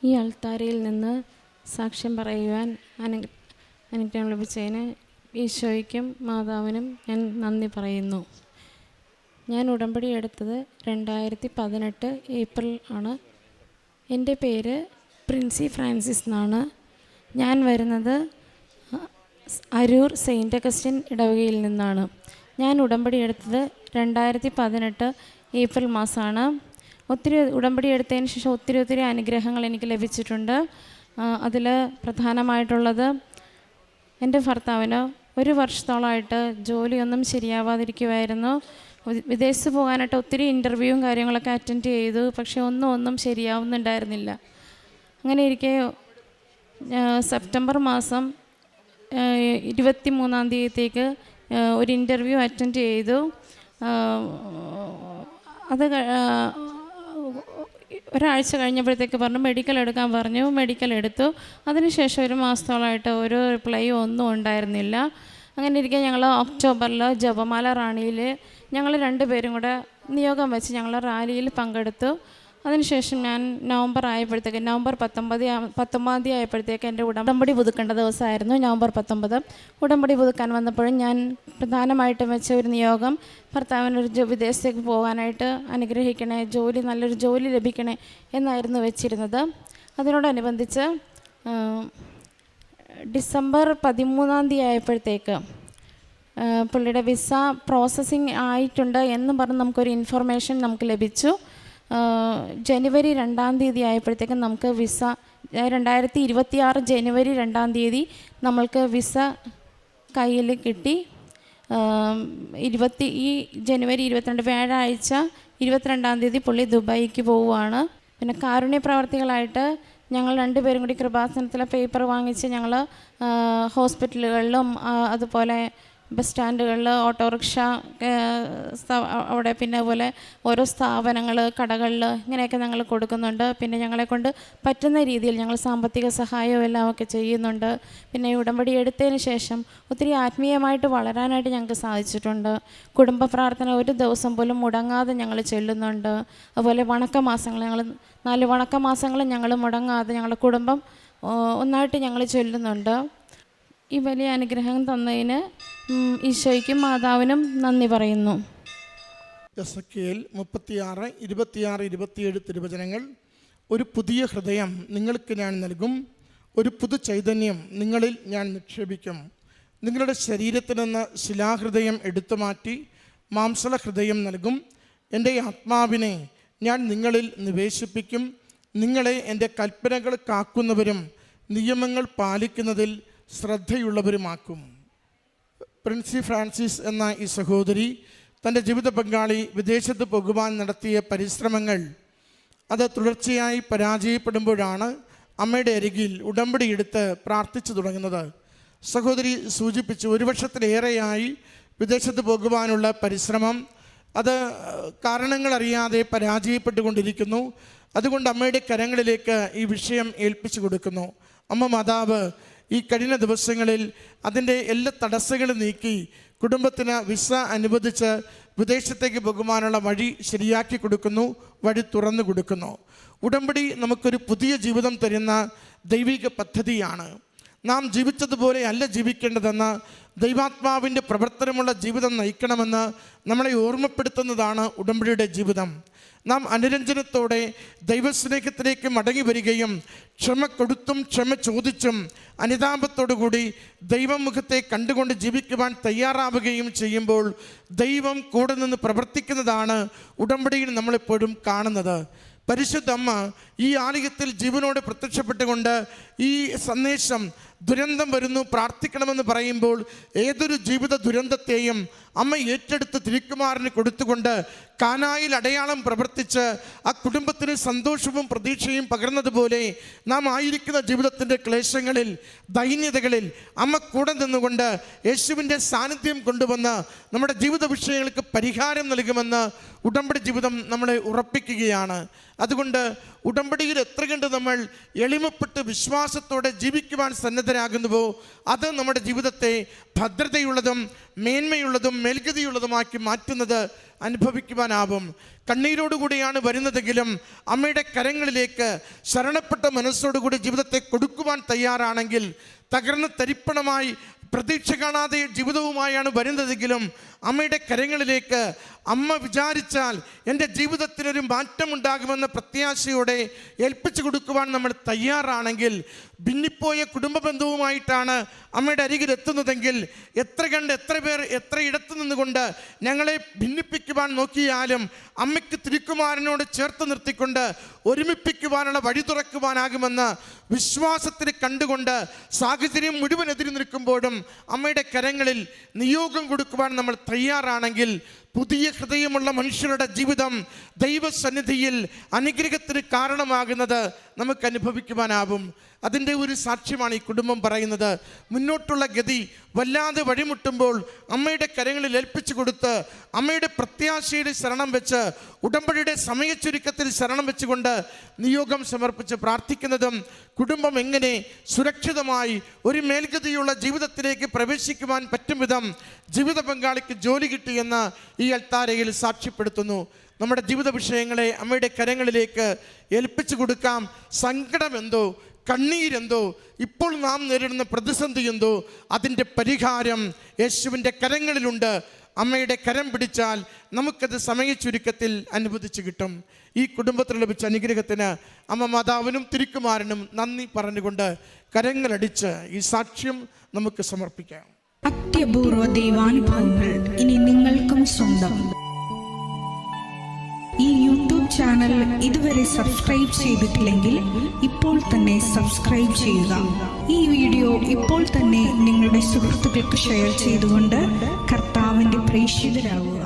ഈ അൾത്താരയിൽ നിന്ന് സാക്ഷ്യം പറയുവാൻ അനുഗ്രഹം ലഭിച്ചതിന് ഈശോയ്ക്കും മാതാവിനും ഞാൻ നന്ദി പറയുന്നു. ഞാൻ ഉടമ്പടി എടുത്തത് 2018 ഏപ്രിൽ ആണ്. എൻ്റെ പേര് പ്രിൻസി ഫ്രാൻസിസ് എന്നാണ്. ഞാൻ വരുന്നത് അരൂർ സെയിൻറ്റ് അഗസ്റ്റിൻ ഇടവകയിൽ നിന്നാണ്. ഞാൻ ഉടമ്പടി എടുത്തത് 2018 ഏപ്രിൽ മാസമാണ്. ഒത്തിരി ഉടമ്പടി എടുത്തതിന് ശേഷം ഒത്തിരി അനുഗ്രഹങ്ങൾ എനിക്ക് ലഭിച്ചിട്ടുണ്ട്. അതിൽ പ്രധാനമായിട്ടുള്ളത്, എൻ്റെ ഭർത്താവിന് 1 വർഷത്തോളമായിട്ട് ജോലിയൊന്നും ശരിയാവാതിരിക്കുമായിരുന്നു. വിദേശത്ത് പോകാനായിട്ട് ഒത്തിരി ഇൻ്റർവ്യൂവും കാര്യങ്ങളൊക്കെ അറ്റൻഡ് ചെയ്തു. പക്ഷേ ഒന്നും ശരിയാവുന്നുണ്ടായിരുന്നില്ല. അങ്ങനെ ഇരിക്കെ സെപ്റ്റംബർ മാസം 23-ാം തീയതിക്ക് ഒരു ഇൻ്റർവ്യൂ അറ്റൻഡ് ചെയ്തു. അത് ഒരാഴ്ച കഴിഞ്ഞപ്പോഴത്തേക്ക് പറഞ്ഞു മെഡിക്കൽ എടുക്കാൻ പറഞ്ഞു. മെഡിക്കൽ എടുത്തു. അതിനുശേഷം 1 മാസത്തോളമായിട്ട് ഒരു റിപ്ലൈയും ഒന്നും ഉണ്ടായിരുന്നില്ല. അങ്ങനെ ഇരിക്കെ ഞങ്ങൾ ഒക്ടോബറിൽ ജപമാല റാണിയിൽ ഞങ്ങൾ 2 പേരും കൂടെ നിയോഗം വെച്ച് ഞങ്ങൾ റാലിയിൽ പങ്കെടുത്തു. അതിനുശേഷം ഞാൻ നവംബർ 19 തീയതി ആയപ്പോഴത്തേക്ക് എൻ്റെ ഉടമ്പടി പുതുക്കേണ്ട ദിവസമായിരുന്നു. നവംബർ 19 ഉടമ്പടി പുതുക്കാൻ വന്നപ്പോഴും ഞാൻ പ്രധാനമായിട്ടും വെച്ച ഒരു നിയോഗം, ഭർത്താവിനൊരു വിദേശത്തേക്ക് പോകാനായിട്ട് അനുഗ്രഹിക്കണേ, നല്ലൊരു ജോലി ലഭിക്കണേ എന്നായിരുന്നു വെച്ചിരുന്നത്. അതിനോടനുബന്ധിച്ച് ഡിസംബർ 13-ാം തീയതി ആയപ്പോഴത്തേക്ക് പുള്ളിയുടെ വിസ പ്രോസസ്സിങ് ആയിട്ടുണ്ട് എന്നും പറഞ്ഞ് നമുക്കൊരു ഇൻഫർമേഷൻ നമുക്ക് ലഭിച്ചു. ജനുവരി 2-ാം തീയതി ആയപ്പോഴത്തേക്കും നമുക്ക് വിസ 2026 ജനുവരി 2-ാം തീയതി നമ്മൾക്ക് വിസ കയ്യിൽ കിട്ടി. ഈ ജനുവരി 22 വ്യാഴാഴ്ച 22-ാം തീയതി പുള്ളി ദുബായിക്ക് പോവുകയാണ്. പിന്നെ കാരുണ്യ പ്രവർത്തികളായിട്ട് ഞങ്ങൾ 2 പേരും കൂടി കൃപാസനത്തിലെ പേപ്പർ വാങ്ങിച്ച് ഞങ്ങൾ ഹോസ്പിറ്റലുകളിലും അതുപോലെ ബസ് സ്റ്റാൻഡുകളിൽ, ഓട്ടോറിക്ഷ അവിടെ, പിന്നെ അതുപോലെ ഓരോ സ്ഥാപനങ്ങൾ, കടകളിൽ ഇങ്ങനെയൊക്കെ ഞങ്ങൾ കൊടുക്കുന്നുണ്ട്. പിന്നെ ഞങ്ങളെക്കൊണ്ട് പറ്റുന്ന രീതിയിൽ ഞങ്ങൾ സാമ്പത്തിക സഹായവും എല്ലാമൊക്കെ ചെയ്യുന്നുണ്ട്. പിന്നെ ഉടമ്പടി എടുത്തതിന് ശേഷം ഒത്തിരി ആത്മീയമായിട്ട് വളരാനായിട്ട് ഞങ്ങൾക്ക് സാധിച്ചിട്ടുണ്ട്. കുടുംബ പ്രാർത്ഥന ഒരു ദിവസം പോലും മുടങ്ങാതെ ഞങ്ങൾ ചെല്ലുന്നുണ്ട്. അതുപോലെ വണക്കമാസങ്ങൾ, ഞങ്ങൾ 4 വണക്കമാസങ്ങൾ ഞങ്ങൾ മുടങ്ങാതെ ഞങ്ങളുടെ കുടുംബം ഒന്നായിട്ട് ഞങ്ങൾ ചൊല്ലുന്നുണ്ട്. ഈ വലിയ അനുഗ്രഹം തന്നതിന് ഈശോയ്ക്കും മാതാവിനും നന്ദി പറയുന്നു. എസെക്കിയേൽ 36, 26, 27 തിരുവചനങ്ങൾ. ഒരു പുതിയ ഹൃദയം നിങ്ങൾക്ക് ഞാൻ നൽകും, ഒരു പുതു ചൈതന്യം നിങ്ങളിൽ ഞാൻ നിക്ഷേപിക്കും. നിങ്ങളുടെ ശരീരത്തിൽ നിന്ന് ശിലാഹൃദയം എടുത്തു മാറ്റി മാംസള ഹൃദയം നൽകും. എൻ്റെ ആത്മാവിനെ ഞാൻ നിങ്ങളിൽ നിവേശിപ്പിക്കും. നിങ്ങളെ എൻ്റെ കൽപ്പനകൾ കാക്കുന്നവരും നിയമങ്ങൾ പാലിക്കുന്നതിൽ ശ്രദ്ധയുള്ളവരുമാക്കും. പ്രിൻസി ഫ്രാൻസിസ് എന്ന ഈ സഹോദരി തൻ്റെ ജീവിത പങ്കാളി വിദേശത്ത് പോകുവാൻ നടത്തിയ പരിശ്രമങ്ങൾ അത് തുടർച്ചയായി പരാജയപ്പെടുമ്പോഴാണ് അമ്മയുടെ അരികിൽ ഉടമ്പടി എടുത്ത് പ്രാർത്ഥിച്ചു തുടങ്ങുന്നത്. സഹോദരി സൂചിപ്പിച്ചു, 1 വർഷത്തിലേറെയായി വിദേശത്ത് പോകുവാനുള്ള പരിശ്രമം അത് കാരണങ്ങളറിയാതെ പരാജയപ്പെട്ടുകൊണ്ടിരിക്കുന്നു. അതുകൊണ്ട് അമ്മയുടെ കരങ്ങളിലേക്ക് ഈ വിഷയം ഏൽപ്പിച്ചു കൊടുക്കുന്നു. അമ്മ മാതാവ് ഈ കഴിഞ്ഞ ദിവസങ്ങളിൽ അതിൻ്റെ എല്ലാ തടസ്സങ്ങളും നീക്കി കുടുംബത്തിന് വിസ അനുവദിച്ച് വിദേശത്തേക്ക് പോകുവാനുള്ള വഴി ശരിയാക്കി കൊടുക്കുന്നു, വഴി തുറന്നു കൊടുക്കുന്നു. ഉടമ്പടി നമുക്കൊരു പുതിയ ജീവിതം തരുന്ന ദൈവിക പദ്ധതിയാണ്. നാം ജീവിച്ചതുപോലെ അല്ല ജീവിക്കേണ്ടതെന്ന്, ദൈവാത്മാവിൻ്റെ പ്രവർത്തനമുള്ള ജീവിതം നയിക്കണമെന്ന് നമ്മളെ ഓർമ്മപ്പെടുത്തുന്നതാണ് ഉടമ്പടിയുടെ ജീവിതം. നാം അനുരഞ്ജനത്തോടെ ദൈവസ്നേഹത്തിലേക്ക് മടങ്ങി വരികയും ക്ഷമ കൊടുത്തും ക്ഷമ ചോദിച്ചും അനുതാപത്തോടുകൂടി ദൈവമുഖത്തെ കണ്ടുകൊണ്ട് ജീവിക്കുവാൻ തയ്യാറാവുകയും ചെയ്യുമ്പോൾ ദൈവം കൂടെ നിന്ന് പ്രവർത്തിക്കുന്നതാണ് ഉടമ്പടിയിൽ നമ്മളെപ്പോഴും കാണുന്നത്. പരിശുദ്ധ അമ്മ ഈ ആലയത്തിൽ ജീവനോട് പ്രത്യക്ഷപ്പെട്ടുകൊണ്ട് ഈ സന്ദേശം ദുരന്തം വരുന്നു പ്രാർത്ഥിക്കണമെന്ന് പറയുമ്പോൾ ഏതൊരു ജീവിത ദുരന്തത്തെയും അമ്മ ഏറ്റെടുത്ത് തിരുക്കുമാരന് കൊടുത്തുകൊണ്ട് കാനായിൽ അടയാളം പ്രവർത്തിച്ച് ആ കുടുംബത്തിന് സന്തോഷവും പ്രതീക്ഷയും പകർന്നതുപോലെ നാം ആയിരിക്കുന്ന ജീവിതത്തിൻ്റെ ക്ലേശങ്ങളിൽ, ദൈന്യതകളിൽ അമ്മ കൂടെ നിന്നുകൊണ്ട് യേശുവിൻ്റെ സാന്നിധ്യം കൊണ്ടുവന്ന് നമ്മുടെ ജീവിത വിഷയങ്ങൾക്ക് പരിഹാരം നൽകുമെന്ന് ഉടമ്പടി ജീവിതം നമ്മളെ ഉറപ്പിക്കുകയാണ്. അതുകൊണ്ട് ഉടമ്പടി ഉടമ്പടിയിൽ എത്ര കണ്ട് നമ്മൾ എളിമപ്പെട്ട് വിശ്വാസത്തോടെ ജീവിക്കുവാൻ സന്നദ്ധരാകുന്നുവോ അത് നമ്മുടെ ജീവിതത്തെ ഭദ്രതയുള്ളതും മേന്മയുള്ളതും മേൽഗതിയുള്ളതുമാക്കി മാറ്റുന്നത് അനുഭവിക്കുവാനാവും. കണ്ണീരോടുകൂടിയാണ് വരുന്നതെങ്കിലും അമ്മയുടെ കരങ്ങളിലേക്ക് ശരണപ്പെട്ട മനസ്സോടുകൂടി ജീവിതത്തെ കൊടുക്കുവാൻ തയ്യാറാണെങ്കിൽ, തകർന്ന് തരിപ്പണമായി പ്രതീക്ഷ കാണാതെ ജീവിതവുമായാണ് വരുന്നതെങ്കിലും അമ്മയുടെ കരങ്ങളിലേക്ക് അമ്മ വിചാരിച്ചാൽ എൻ്റെ ജീവിതത്തിനൊരു മാറ്റമുണ്ടാകുമെന്ന പ്രത്യാശയോടെ ഏൽപ്പിച്ചു കൊടുക്കുവാൻ നമ്മൾ തയ്യാറാണെങ്കിൽ, ഭിന്നിപ്പോയ കുടുംബ ബന്ധവുമായിട്ടാണ് അമ്മയുടെ അരികിൽ എത്തുന്നതെങ്കിൽ എത്ര പേർ എത്ര ഇടത്തു നിന്നുകൊണ്ട് ഞങ്ങളെ ഭിന്നിപ്പിക്കുവാൻ നോക്കിയാലും അമ്മയ്ക്ക് തിരുക്കുമാരനോട് ചേർത്ത് നിർത്തിക്കൊണ്ട് ഒരുമിപ്പിക്കുവാനുള്ള വഴി തുറക്കുവാനാകുമെന്ന് വിശ്വാസത്തിൽ കണ്ടുകൊണ്ട് സാഹചര്യം മുഴുവൻ എതിരി നിൽക്കുമ്പോഴും അമ്മയുടെ കരങ്ങളിൽ നിയോഗം കൊടുക്കുവാൻ നമ്മൾ തയ്യാറാണെങ്കിൽ പുതിയ ഹൃദയമുള്ള മനുഷ്യരുടെ ജീവിതം ദൈവസന്നിധിയിൽ അനുഗ്രഹത്തിന് കാരണമാകുന്നത് നമുക്ക് അനുഭവിക്കുവാനാവും. അതിൻ്റെ ഒരു സാക്ഷ്യമാണ് ഈ കുടുംബം പറയുന്നത്. മുന്നോട്ടുള്ള ഗതി വല്ലാതെ വഴിമുട്ടുമ്പോൾ അമ്മയുടെ കരങ്ങളിൽ ഏൽപ്പിച്ചു കൊടുത്ത് അമ്മയുടെ പ്രത്യാശയുടെ ശരണം വെച്ച് ഉടമ്പടിയുടെ സമയച്ചുരുക്കത്തിൽ ശരണം വെച്ചുകൊണ്ട് നിയോഗം സമർപ്പിച്ച് പ്രാർത്ഥിക്കുന്നതും കുടുംബം എങ്ങനെ സുരക്ഷിതമായി ഒരു മേൽഗതിയുള്ള ജീവിതത്തിലേക്ക് പ്രവേശിക്കുവാൻ പറ്റും വിധം ജീവിത പങ്കാളിക്ക് ജോലി കിട്ടിയെന്ന് ഈ അൾത്താരയിൽ സാക്ഷ്യപ്പെടുത്തുന്നു. നമ്മുടെ ജീവിത വിഷയങ്ങളെ അമ്മയുടെ കരങ്ങളിലേക്ക് ഏൽപ്പിച്ചു കൊടുക്കാം. സങ്കടമെന്തോ, കണ്ണീരെന്തോ, ഇപ്പോൾ നാം നേരിടുന്ന പ്രതിസന്ധി എന്തോ, അതിൻ്റെ പരിഹാരം യേശുവിൻ്റെ കരങ്ങളിലുണ്ട്. അമ്മയുടെ കരം പിടിച്ചാൽ നമുക്കത് സമയച്ചുരുക്കത്തിൽ അനുവദിച്ച് കിട്ടും. ഈ കുടുംബത്തിൽ ലഭിച്ച അനുഗ്രഹത്തിന് അമ്മ മാതാവിനും തിരുക്കുമാരനും നന്ദി പറഞ്ഞുകൊണ്ട് കരങ്ങളടിച്ച് ഈ സാക്ഷ്യം നമുക്ക് സമർപ്പിക്കാം. അത്യപൂർവ ദൈവാനുഭവങ്ങൾ ഇനി നിങ്ങൾക്കും സ്വന്തം. ഈ യൂട്യൂബ് ചാനൽ ഇതുവരെ സബ്സ്ക്രൈബ് ചെയ്തിട്ടില്ലെങ്കിൽ ഇപ്പോൾ തന്നെ സബ്സ്ക്രൈബ് ചെയ്യുക. ഈ വീഡിയോ ഇപ്പോൾ തന്നെ നിങ്ങളുടെ സുഹൃത്തുക്കൾക്ക് ഷെയർ ചെയ്തുകൊണ്ട് കർത്താവിൻ്റെ പ്രേക്ഷിതരാകുക.